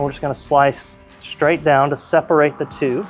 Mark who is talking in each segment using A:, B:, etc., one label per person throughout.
A: and we're just gonna slice straight down to separate the two.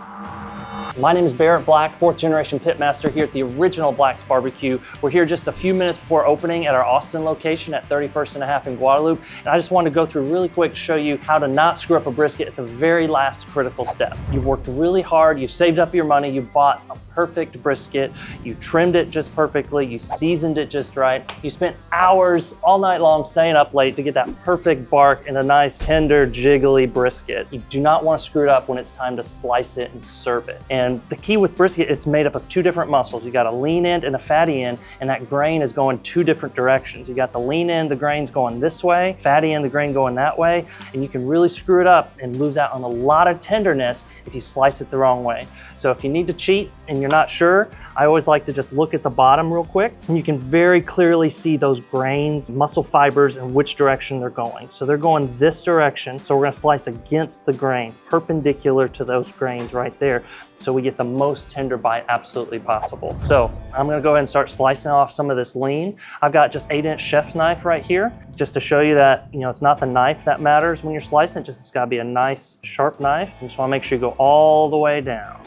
A: My name is Barrett Black, 4th generation pitmaster here at the original Black's Barbecue. We're here just a few minutes before opening at our Austin location at 31st and a half in Guadalupe. And I just wanted to go through really quick to show you how to not screw up a brisket at the very last critical step. You've worked really hard, you've saved up your money, you bought a perfect brisket, you trimmed it just perfectly, you seasoned it just right, you spent hours all night long staying up late to get that perfect bark and a nice tender jiggly brisket. You do not want to screw it up when it's time to slice it and serve it. And the key with brisket, it's made up of two different muscles. You got a lean end and a fatty end, and that grain is going two different directions. You got the lean end, the grain's going this way, fatty end, the grain going that way, and you can really screw it up and lose out on a lot of tenderness if you slice it the wrong way. So if you need to cheat and you're not sure, I always like to just look at the bottom real quick, and you can very clearly see those grains, muscle fibers, and which direction they're going. So they're going this direction, so we're gonna slice against the grain, perpendicular to those grains right there, so we get the most tender bite absolutely possible. So I'm gonna go ahead and start slicing off some of this lean. I've got just 8-inch chef's knife right here, just to show you that, it's not the knife that matters when you're slicing, it's gotta be a nice sharp knife. You just wanna make sure you go all the way down.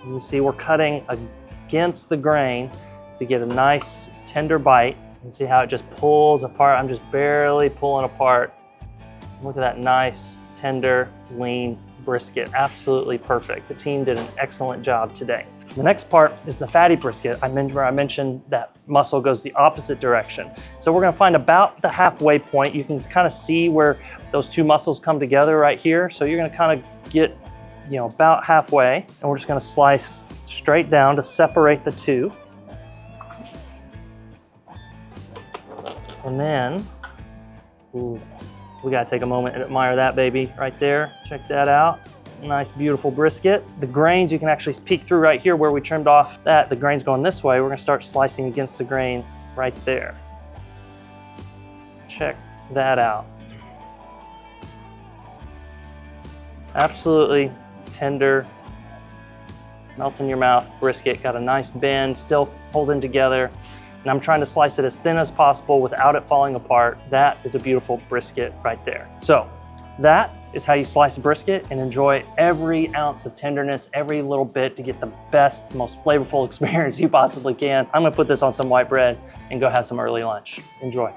A: You see we're cutting against the grain to get a nice tender bite. You can see how it just pulls apart. I'm just barely pulling apart. Look at that nice, tender, lean brisket. Absolutely perfect. The team did an excellent job today. The next part is the fatty brisket. I mentioned that muscle goes the opposite direction. So we're gonna find about the halfway point. You can kind of see where those two muscles come together right here. So you're gonna kind of get about halfway, and we're just gonna slice straight down to separate the two. And then, we gotta take a moment and admire that baby right there. Check that out. Nice, beautiful brisket. The grains, you can actually peek through right here where we trimmed off that. The grain's going this way. We're gonna start slicing against the grain right there. Check that out. Absolutely tender, melt in your mouth brisket. Got a nice bend, still holding together. And I'm trying to slice it as thin as possible without it falling apart. That is a beautiful brisket right there. So that is how you slice a brisket and enjoy every ounce of tenderness, every little bit to get the best, most flavorful experience you possibly can. I'm gonna put this on some white bread and go have some early lunch. Enjoy.